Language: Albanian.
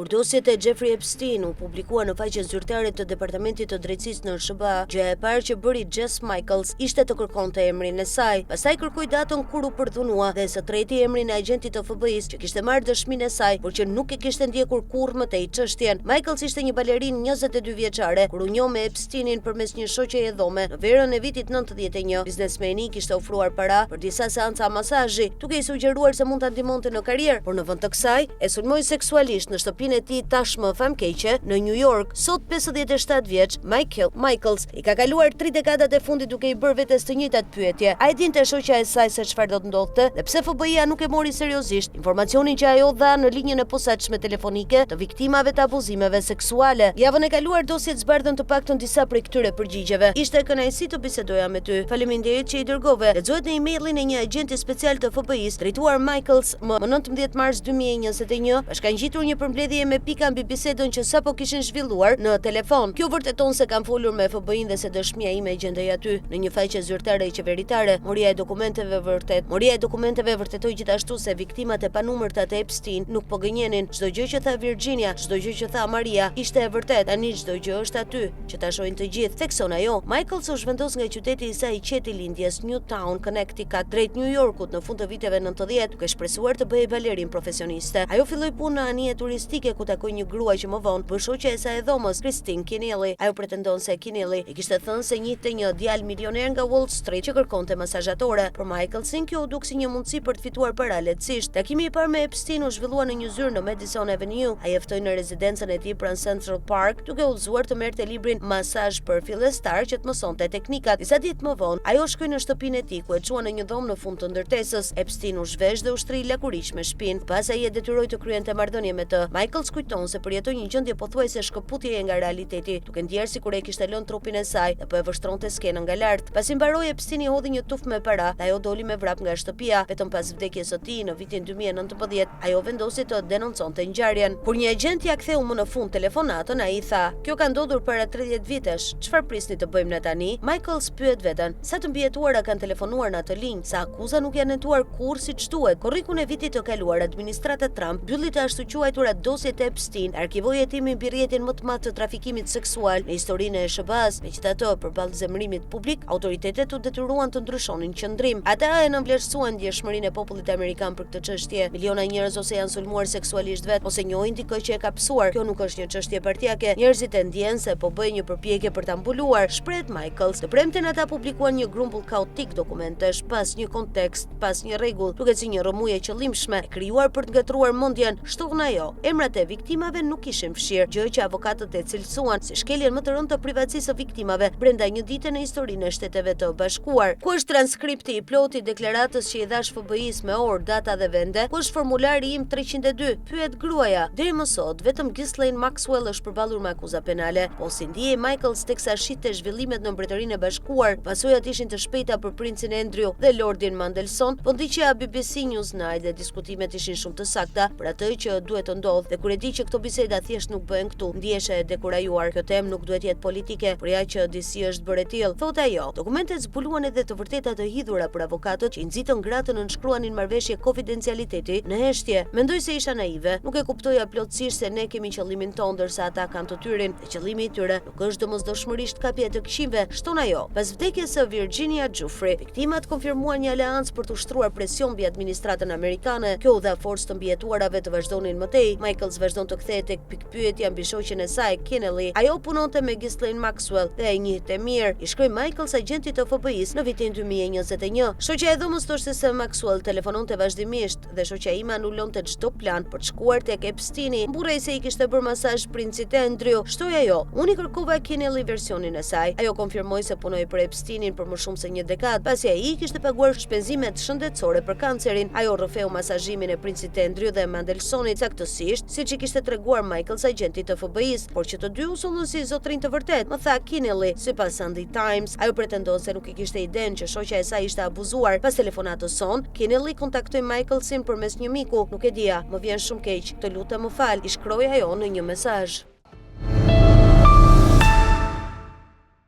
Kur dosjet e Jeffrey Epstein u publikuan në faqen zyrtare të Departamentit të Drejtësisë në SBA, gjëja e parë që bëri Jess Michaels ishte të kërkonte emrin e saj. Pastaj kërkoi datën kur u përdhunua dhe së treti emrin e agjentit të FBI-s që kishte marrë dëshminë e saj, por që nuk e kishte ndjekur kurrë më tej çështjen. Michaels ishte një balerinë 22 vjeçare kur u njoh me Epsteinin përmes një shoqeje dhome në verën e vitit 91. Biznesmeni kishte ofruar para për disa seanca masazhi, duke i sugjeruar se mund ta ndihmonte në karrierë, por në vend të kësaj e sulmoi seksualisht në shtëpinë e tij tashmë famkeqe në New York. Sot 57 vjeç, Michaels i ka kaluar 3 dekadat e fundit duke i bërë vetes të njëjtat pyetje. A e dinte shoqja e saj se çfarë do të ndodhte dhe pse FBI-a nuk e mori seriozisht informacionin që ajo dha në linjën e posaçme telefonike të viktimave të abuzimeve seksuale. Javën e kaluar dosjet zbardhën të paktën disa prej këtyre përgjigjeve. Ishte kënaqësi të bisedoja me ty. Faleminderit që i dërgove. Lexohet në emailin e një agenti special të FBI-s drejtuar Michaels më 19 mars 2021, bashkangjitur një përmbledhje me pika mbi bisedën që sapo kishin zhvilluar në telefon. Kjo vërteton se kam folur me FBI-n dhe se dëshmia ime e gjendej aty në një faqe zyrtare qeveritare. Moria e dokumenteve vërtetoi gjithashtu se viktimat e panumërta të Epstein nuk po gënjenin. Çdo gjë që tha Virginia, çdo gjë që tha Maria ishte e vërtetë. Tani çdo gjë është aty që ta shohin të gjithë. Thekson ajo, Michaels u zhvendos nga qyteti i saj i qetë i lindjes, Newtown, Connecticut, drejt New Yorkut në fund të viteve 90, duke shpresuar të bëhej balerin profesioniste. Ajo filloi punë në anije turistike ku takoi një grua që më vonë bë shoqja e saj e dhomës, Christine Keneally. Ajo pretendon se Keneally i kishte thënë se njihte një djalë milioner nga Wall Street që kërkonte masazhatore. Për Michaelsin kjo u duk si një mundësi për të fituar para lehtësisht. Takimi i parë me Epstein u zhvillua në një zyrë në Madison Avenue. Ai e ftoi në rezidencën e tij pranë Central Park, duke udhëzuar të merrte librin Masazh për fillestar që të mësonte teknikat. Disa ditë më vonë, ajo shkoi në shtëpinë e tij ku e çuan në një dhomë në fund të ndërtesës. Epstein u zhvesh dhe u shtri lakuriç me shpinë. Pas ai e detyroi të kryente marrëdhënie me të. Michaels kujton se përjetoi një gjendje pothuajse shkëputjeje nga realiteti, duke ndjerë sikur e kishte lënë trupin e saj dhe po e vështronte skenën nga lart. Pasi mbaroi, Epstein i hodhi një tufë me para dhe ajo doli me vrap nga shtëpia. Vetëm pas vdekjes së tij në vitin 2019, ajo vendosi të denonconte ngjarjen. Kur një agent ja ktheu më në fund telefonatën, ai tha: "Kjo ka ndodhur para 30 vitesh. Çfarë prisni të bëjmë ne tani?" Michaels pyet veten: "Sa të mbijetuara kanë telefonuar në atë linjë? Sa akuza nuk janë hetuar kurrë siç duhet?" Korrikun e vitit të kaluar, administrata Trump mbylli të ashtu quajtura dosjet e Epstein, arkivoi hetimin mbi rrjetin më të madh të trafikimit seksual në historinë e SBA-s. Megjithatë, përballë zemërimit publik, autoritetet u detyruan të ndryshonin qendrim. Ata e nënvlerësuan ndjeshmërinë e popullit amerikan për këtë çështje. Miliona njerëz ose janë sulmuar seksualisht vet, ose njohin dikë që e ka psuar. Kjo nuk është një çështje partijake. Njerëzit e ndjen se po bëjnë një përpjekje për ta mbuluar, shpreh Michaels. Të premten ata publikuan një grumbull kaotik dokumentesh pas një kontekst, pas një rregull, duket si një rrëmujë e qëllimshme e krijuar për të ngatruar mendjen. Shtohën ajo. Emrat e viktimave nuk ishin fshirë, gjë që avokatët e cilësuan si shkeljen më të rëndë të privatësisë së viktimave brenda një dite në historinë e Shteteve të Bashkuar. Ku është transkripti i plotë i deklaratës që i dhash FBI-s me orë, data dhe vende? Ku është formulari im 302? Pyet gruaja. Deri më sot, vetëm Ghislaine Maxwell është përballur me akuza penale, po si ndihej Michaels teksa shite zhvillimet në Mbretërinë e Bashkuar. Pasojat ishin të shpejta për princin Andrew dhe Lordin Mandelson, po ndiqja BBC Newsnight dhe diskutimet ishin shumë të sakta për atë që duhet të ndodhë. Dhe kur e di që këto biseda thjesht nuk bëhen këtu, ndihesha e dekurajuar. Kjo temë nuk duhet jetë politike, por ja që disi është bërë e tillë, thotë ajo. Dokumentet zbuluan edhe të vërteta të hidhura për avokatët që i nxitën gratën në nënshkruanin marrëveshje konfidencialiteti në heshtje. Mendoj se isha naive, nuk e kuptoja plotësisht se ne kemi qëllimin tonë ndërsa ata kanë të tyrin, dhe qëllimi i tyre nuk është domosdoshmërisht kapja e të këqijve, shton ajo. Pas vdekjes së Virginia Giuffre, viktimat konfirmuan një aleancë për të ushtruar presion mbi administratën amerikane. Kjo u dha forcë të mbijetuarave të vazhdonin më tej. Michaels vazhdon të kthehet tek pikpyetja mbi shoqen e saj, Keneally. Ajo punonte me Ghislaine Maxwell dhe e njihte mirë, i shkroi Michaels agentit të FBI-s në vitin 2021. Shoqja e dhomës thoshte se Maxwell telefononte vazhdimisht dhe shoqja ime anulonte çdo plan për të shkuar tek Epsteini. Mburrej se i kishte bërë masazh princit Andrew, shtoi ajo. Unë i kërkova Keneally versionin e saj. Ajo konfirmoi se punoi për Epsteinin për më shumë se një dekadë, pasi ai kishte paguar shpenzimet shëndetësore për kancerin. Ajo rrëfeu masazhimin e princit Andrew dhe Mandelsonit saktësisht, siç i kishte treguar Michaels agentit të FBI-s, por që të dy u sollën si zotrin të vërtet, më tha Keneally. Sipas Sunday Times, ajo pretendon se nuk i kishte idenë që shoqja e saj ishte abuzuar. Pas telefonatës son, Keneally kontaktoi Michaelsin përmes një miku. Nuk e dija, më vjen shumë keq, të lutem më fal, i shkroi ajo në një mesazh.